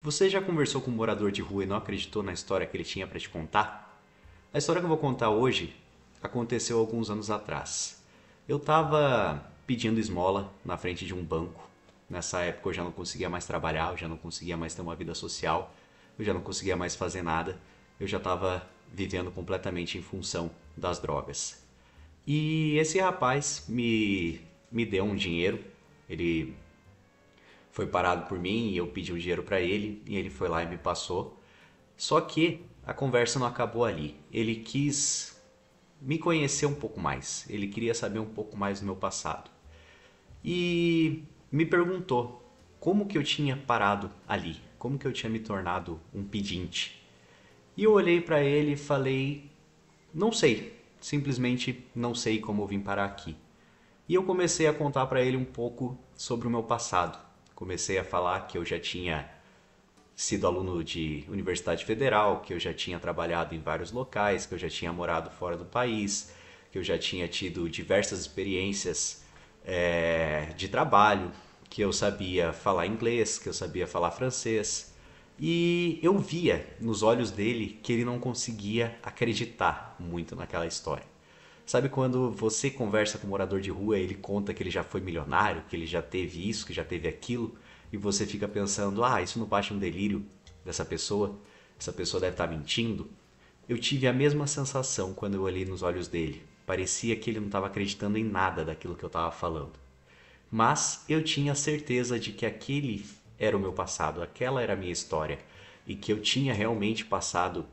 Você já conversou com um morador de rua e não acreditou na história que ele tinha para te contar? A história que eu vou contar hoje aconteceu alguns anos atrás. Eu estava pedindo esmola na frente de um banco. Nessa época eu já não conseguia mais trabalhar, eu já não conseguia mais ter uma vida social, eu já não conseguia mais fazer nada, eu já estava vivendo completamente em função das drogas. E esse rapaz me deu um dinheiro, ele foi parado por mim e eu pedi o dinheiro para ele e ele foi lá e me passou. Só que a conversa não acabou ali. Ele quis me conhecer um pouco mais. Ele queria saber um pouco mais do meu passado. E me perguntou como que eu tinha parado ali, como que eu tinha me tornado um pedinte. E eu olhei para ele e falei: "Não sei, simplesmente não sei como eu vim parar aqui". E eu comecei a contar para ele um pouco sobre o meu passado. Comecei a falar que eu já tinha sido aluno de Universidade Federal, que eu já tinha trabalhado em vários locais, que eu já tinha morado fora do país, que eu já tinha tido diversas experiências de trabalho, que eu sabia falar inglês, que eu sabia falar francês. E eu via nos olhos dele que ele não conseguia acreditar muito naquela história. Sabe quando você conversa com um morador de rua, ele conta que ele já foi milionário, que ele já teve isso, que já teve aquilo, e você fica pensando: ah, isso não bate um delírio dessa pessoa? Essa pessoa deve estar mentindo. Eu tive a mesma sensação quando eu olhei nos olhos dele. Parecia que ele não estava acreditando em nada daquilo que eu estava falando. Mas eu tinha certeza de que aquele era o meu passado, aquela era a minha história, e que eu tinha realmente passado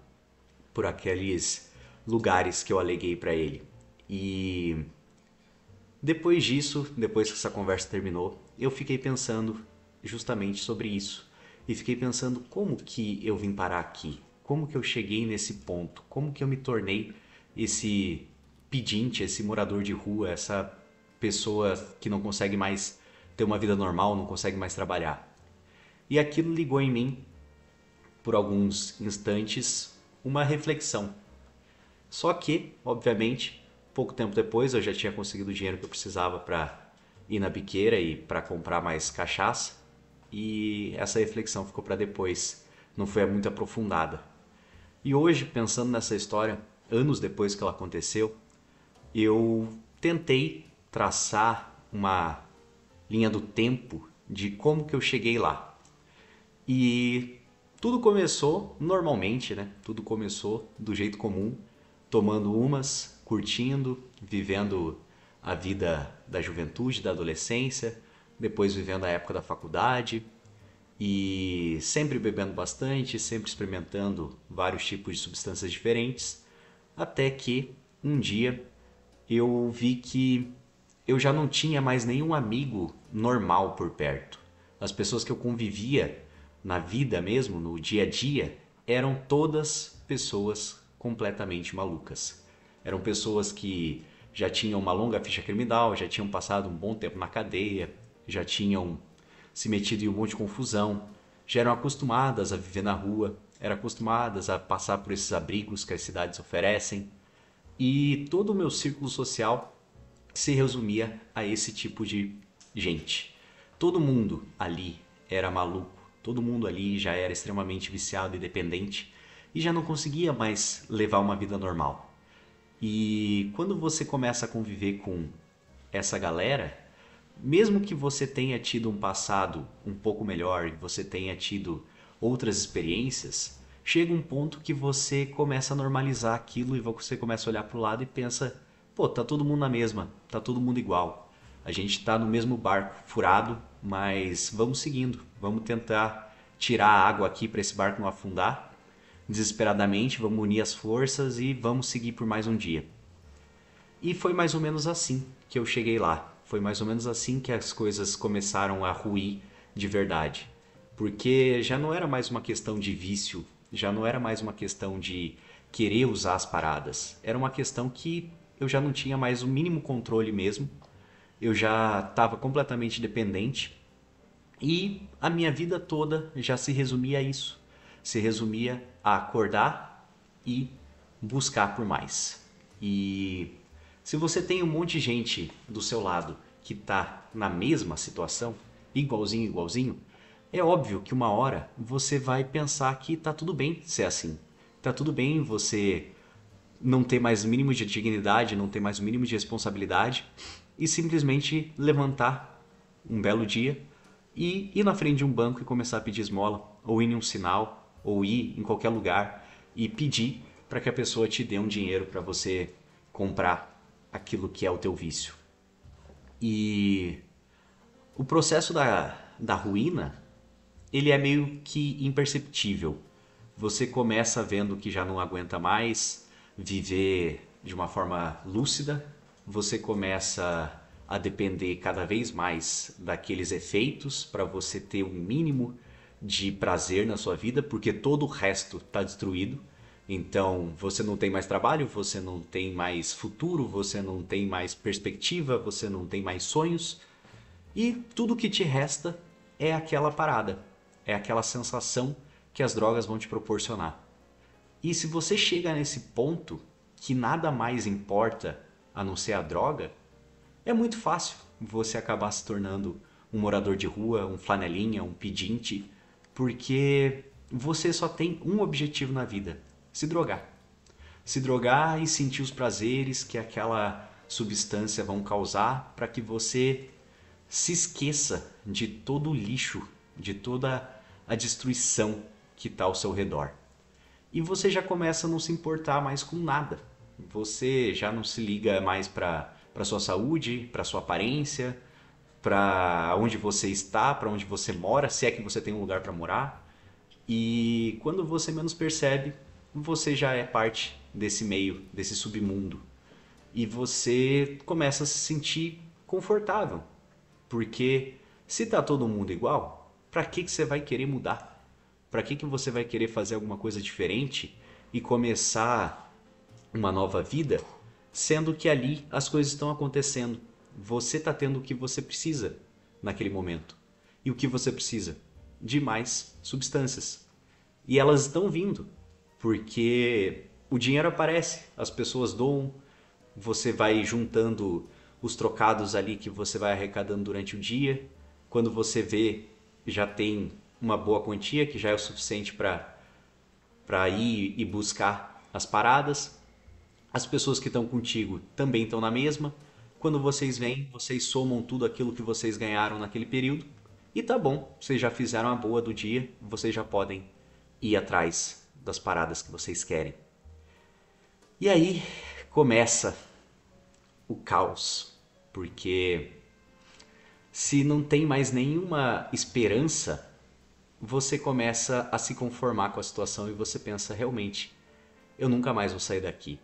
por aqueles lugares que eu aleguei para ele. E depois disso, depois que essa conversa terminou, eu fiquei pensando justamente sobre isso. E fiquei pensando como que eu vim parar aqui, como que eu cheguei nesse ponto, como que eu me tornei esse pedinte, esse morador de rua, essa pessoa que não consegue mais ter uma vida normal, não consegue mais trabalhar. E aquilo ligou em mim, por alguns instantes, uma reflexão. Só que, obviamente, pouco tempo depois eu já tinha conseguido o dinheiro que eu precisava para ir na biqueira e para comprar mais cachaça. E essa reflexão ficou para depois, não foi muito aprofundada. E hoje, pensando nessa história, anos depois que ela aconteceu, eu tentei traçar uma linha do tempo de como que eu cheguei lá. E tudo começou normalmente, né? Tudo começou do jeito comum, tomando umas, curtindo, vivendo a vida da juventude, da adolescência, depois vivendo a época da faculdade e sempre bebendo bastante, sempre experimentando vários tipos de substâncias diferentes, até que um dia eu vi que eu já não tinha mais nenhum amigo normal por perto. As pessoas que eu convivia na vida mesmo, no dia a dia, eram todas pessoas completamente malucas. Eram pessoas que já tinham uma longa ficha criminal, já tinham passado um bom tempo na cadeia, já tinham se metido em um monte de confusão, já eram acostumadas a viver na rua, eram acostumadas a passar por esses abrigos que as cidades oferecem. E todo o meu círculo social se resumia a esse tipo de gente. Todo mundo ali era maluco, todo mundo ali já era extremamente viciado e dependente e já não conseguia mais levar uma vida normal. E quando você começa a conviver com essa galera, mesmo que você tenha tido um passado um pouco melhor, que você tenha tido outras experiências, chega um ponto que você começa a normalizar aquilo e você começa a olhar para o lado e pensa: pô, tá todo mundo na mesma, tá todo mundo igual. A gente tá no mesmo barco furado, mas vamos seguindo, vamos tentar tirar a água aqui para esse barco não afundar. Desesperadamente, vamos unir as forças e vamos seguir por mais um dia. E foi mais ou menos assim que eu cheguei lá. Foi mais ou menos assim que as coisas começaram a ruir de verdade. Porque já não era mais uma questão de vício, já não era mais uma questão de querer usar as paradas. Era uma questão que eu já não tinha mais o mínimo controle mesmo. Eu já estava completamente dependente e a minha vida toda já se resumia a isso. Se resumia a acordar e buscar por mais. E se você tem um monte de gente do seu lado que está na mesma situação, igualzinho, igualzinho, É óbvio que uma hora você vai pensar que tá tudo bem ser assim. Tá tudo bem você não ter mais o mínimo de dignidade, não ter mais o mínimo de responsabilidade e simplesmente levantar um belo dia e ir na frente de um banco e começar a pedir esmola, ou ir em um sinal, ou ir em qualquer lugar e pedir para que a pessoa te dê um dinheiro para você comprar aquilo que é o teu vício. E o processo da ruína, ele é meio que imperceptível. Você começa vendo que já não aguenta mais viver de uma forma lúcida, você começa a depender cada vez mais daqueles efeitos para você ter um mínimo de prazer na sua vida, porque todo o resto está destruído. Então você não tem mais trabalho, você não tem mais futuro, você não tem mais perspectiva, você não tem mais sonhos. E tudo que te resta é aquela parada, é aquela sensação que as drogas vão te proporcionar. E se você chega nesse ponto que nada mais importa a não ser a droga, é muito fácil você acabar se tornando um morador de rua, um flanelinha, um pedinte, porque você só tem um objetivo na vida: se drogar. Se drogar e sentir os prazeres que aquela substância vão causar para que você se esqueça de todo o lixo, de toda a destruição que está ao seu redor. E você já começa a não se importar mais com nada. Você já não se liga mais para sua saúde, para sua aparência, para onde você está, para onde você mora, se é que você tem um lugar para morar. E quando você menos percebe, você já é parte desse meio, desse submundo. E você começa a se sentir confortável. Porque se tá todo mundo igual, para que você vai querer mudar? Para que você vai querer fazer alguma coisa diferente e começar uma nova vida, sendo que ali as coisas estão acontecendo? Você está tendo o que você precisa naquele momento. E o que você precisa? De mais substâncias. E elas estão vindo, porque o dinheiro aparece, as pessoas doam, você vai juntando os trocados ali que você vai arrecadando durante o dia. Quando você vê, já tem uma boa quantia, que já é o suficiente para ir e buscar as paradas. As pessoas que estão contigo também estão na mesma. Quando vocês vêm, vocês somam tudo aquilo que vocês ganharam naquele período. E tá bom, vocês já fizeram a boa do dia, vocês já podem ir atrás das paradas que vocês querem. E aí começa o caos, porque se não tem mais nenhuma esperança, você começa a se conformar com a situação e você pensa: realmente, eu nunca mais vou sair daqui.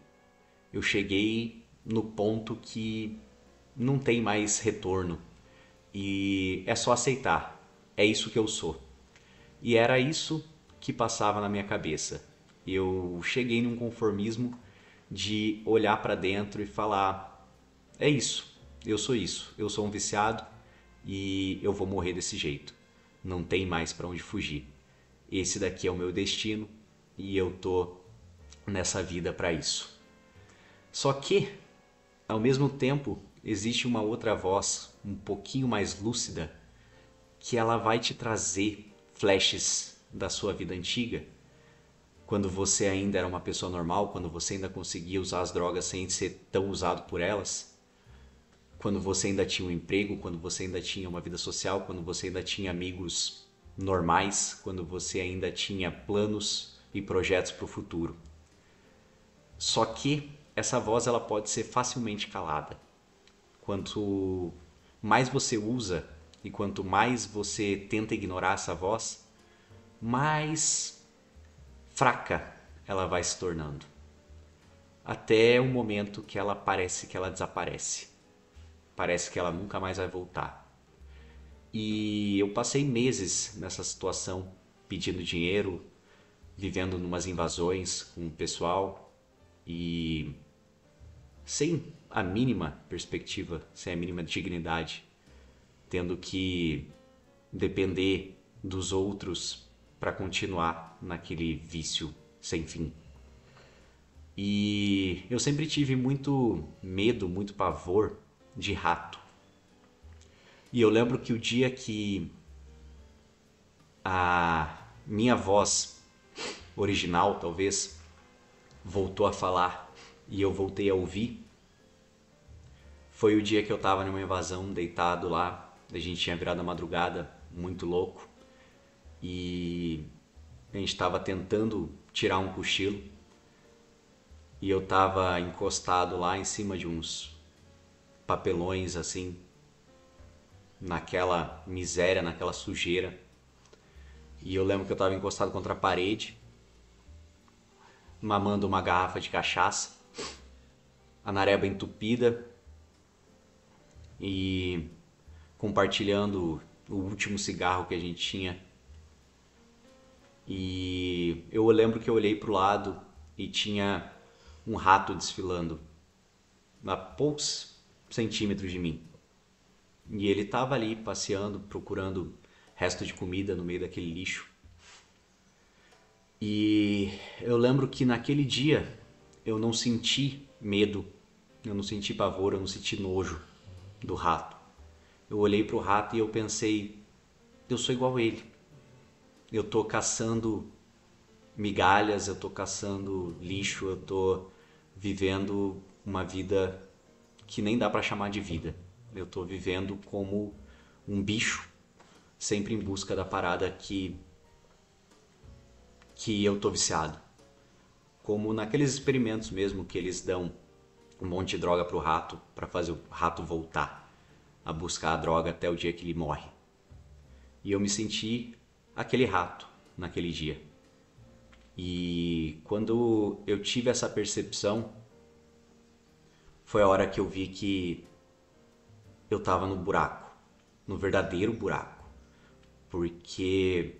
Eu cheguei no ponto que não tem mais retorno e é só aceitar. É isso que eu sou. E era isso que passava na minha cabeça. Eu cheguei num conformismo de olhar para dentro e falar: é isso, eu sou um viciado e eu vou morrer desse jeito. Não tem mais para onde fugir. Esse daqui é o meu destino e eu tô nessa vida para isso. Só que, ao mesmo tempo, existe uma outra voz um pouquinho mais lúcida que ela vai te trazer flashes da sua vida antiga, quando você ainda era uma pessoa normal, quando você ainda conseguia usar as drogas sem ser tão usado por elas, quando você ainda tinha um emprego, quando você ainda tinha uma vida social, quando você ainda tinha amigos normais, quando você ainda tinha planos e projetos para o futuro. Só que essa voz ela pode ser facilmente calada. Quanto mais você usa e quanto mais você tenta ignorar essa voz, mais fraca ela vai se tornando. Até o momento que ela parece que ela desaparece. Parece que ela nunca mais vai voltar. E eu passei meses nessa situação, pedindo dinheiro, vivendo numas invasões com o pessoal e sem a mínima perspectiva, sem a mínima dignidade, tendo que depender dos outros para continuar naquele vício sem fim. E eu sempre tive muito medo, muito pavor de rato. E eu lembro que o dia que a minha voz original, talvez, voltou a falar e eu voltei a ouvir, foi o dia que eu tava numa invasão, deitado lá. A gente tinha virado a madrugada, muito louco, e a gente tava tentando tirar um cochilo, e eu tava encostado lá em cima de uns papelões, assim, naquela miséria, naquela sujeira. E eu lembro que eu tava encostado contra a parede, mamando uma garrafa de cachaça, a nareba entupida e compartilhando o último cigarro que a gente tinha. E eu lembro que eu olhei pro lado e tinha um rato desfilando a poucos centímetros de mim. E ele tava ali passeando, procurando resto de comida no meio daquele lixo. E eu lembro que naquele dia eu não senti medo, eu não senti pavor, eu não senti nojo do rato. Eu olhei pro rato e eu pensei, eu sou igual a ele. Eu tô caçando migalhas, eu tô caçando lixo, eu tô vivendo uma vida que nem dá pra chamar de vida. Eu tô vivendo como um bicho, sempre em busca da parada que eu tô viciado. Como naqueles experimentos mesmo que eles dão um monte de droga pro rato para fazer o rato voltar a buscar a droga até o dia que ele morre. E eu me senti aquele rato naquele dia. E quando eu tive essa percepção, foi a hora que eu vi que eu tava no buraco, no verdadeiro buraco, porque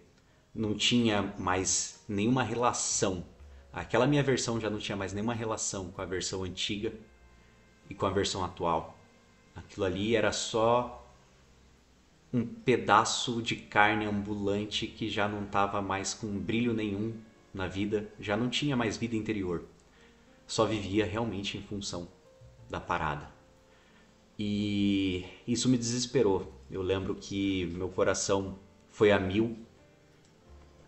não tinha mais nenhuma relação. Aquela minha versão já não tinha mais nenhuma relação com a versão antiga e com a versão atual. Aquilo ali era só um pedaço de carne ambulante que já não estava mais com brilho nenhum na vida, já não tinha mais vida interior. Só vivia realmente em função da parada. E isso me desesperou. Eu lembro que meu coração foi a mil.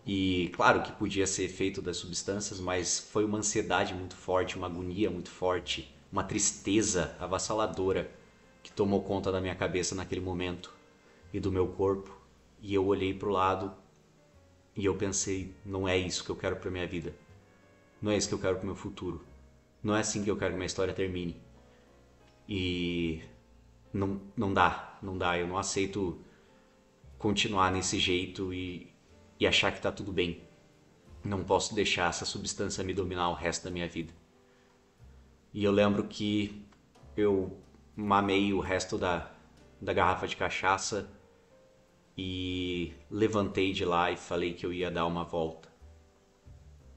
E claro que podia ser efeito das substâncias, mas foi uma ansiedade muito forte, uma agonia muito forte, uma tristeza avassaladora que tomou conta da minha cabeça naquele momento e do meu corpo. E eu olhei pro lado e eu pensei, não é isso que eu quero pra minha vida. Não é isso que eu quero pro meu futuro. Não é assim que eu quero que minha história termine. E não dá, eu não aceito continuar nesse jeito e achar que tá tudo bem. Não posso deixar essa substância me dominar o resto da minha vida. E eu lembro que eu mamei o resto da garrafa de cachaça e levantei de lá e falei que eu ia dar uma volta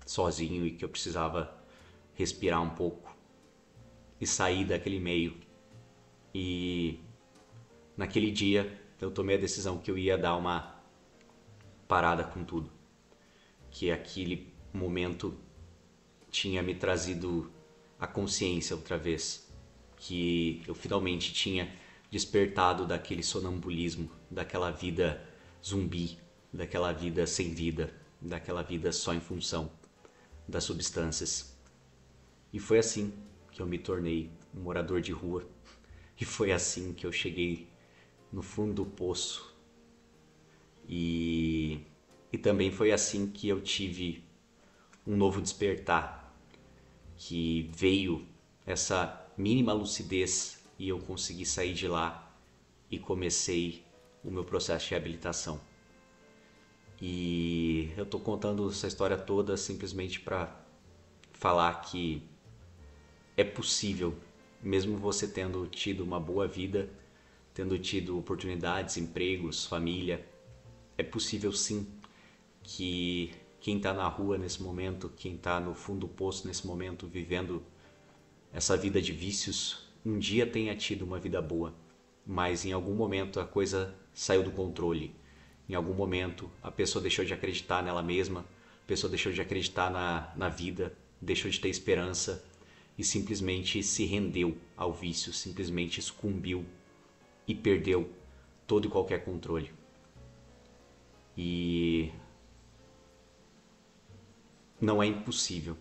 sozinho e que eu precisava respirar um pouco e sair daquele meio. E naquele dia eu tomei a decisão que eu ia dar uma parada com tudo, que aquele momento tinha me trazido a consciência outra vez, que eu finalmente tinha despertado daquele sonambulismo, daquela vida zumbi, daquela vida sem vida, daquela vida só em função das substâncias. E foi assim que eu me tornei um morador de rua, e foi assim que eu cheguei no fundo do poço. E também foi assim que eu tive um novo despertar, que veio essa mínima lucidez e eu consegui sair de lá e comecei o meu processo de reabilitação. E eu tô contando essa história toda simplesmente para falar que é possível, mesmo você tendo tido uma boa vida, tendo tido oportunidades, empregos, família, é possível sim que quem está na rua nesse momento, quem está no fundo do poço nesse momento, vivendo essa vida de vícios, um dia tenha tido uma vida boa, mas em algum momento a coisa saiu do controle. Em algum momento a pessoa deixou de acreditar nela mesma, a pessoa deixou de acreditar na vida, deixou de ter esperança e simplesmente se rendeu ao vício, simplesmente sucumbiu e perdeu todo e qualquer controle. E não é impossível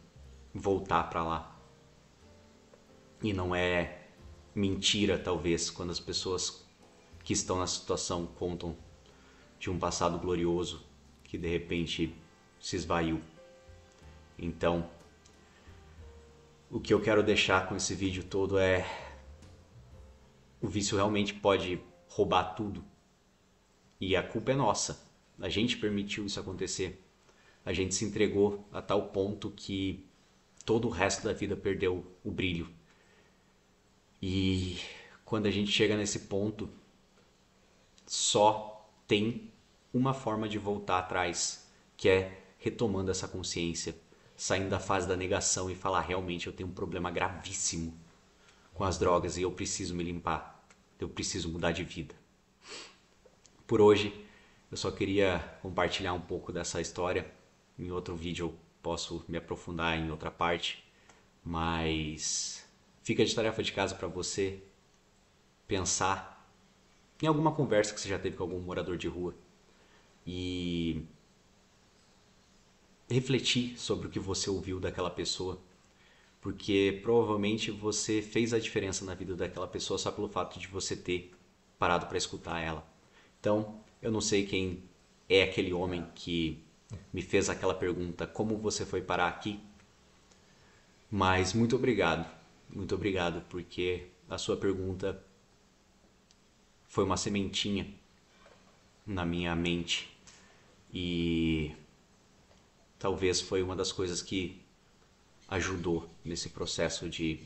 voltar para lá. E não é mentira, talvez, quando as pessoas que estão na situação contam de um passado glorioso que de repente se esvaiu. Então, o que eu quero deixar com esse vídeo todo é: o vício realmente pode roubar tudo. E a culpa é nossa. A gente permitiu isso acontecer. A gente se entregou a tal ponto que todo o resto da vida perdeu o brilho. E quando a gente chega nesse ponto, só tem uma forma de voltar atrás, que é retomando essa consciência, saindo da fase da negação e falar: realmente eu tenho um problema gravíssimo com as drogas e eu preciso me limpar, eu preciso mudar de vida. Por hoje eu só queria compartilhar um pouco dessa história. Em outro vídeo eu posso me aprofundar em outra parte, mas fica de tarefa de casa para você pensar em alguma conversa que você já teve com algum morador de rua e refletir sobre o que você ouviu daquela pessoa, porque provavelmente você fez a diferença na vida daquela pessoa só pelo fato de você ter parado para escutar ela. Então, eu não sei quem é aquele homem que me fez aquela pergunta: como você foi parar aqui? Mas muito obrigado, porque a sua pergunta foi uma sementinha na minha mente e talvez foi uma das coisas que ajudou nesse processo de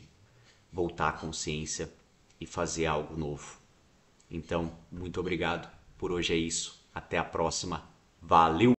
voltar à consciência e fazer algo novo. Então, muito obrigado. Por hoje é isso. Até a próxima. Valeu!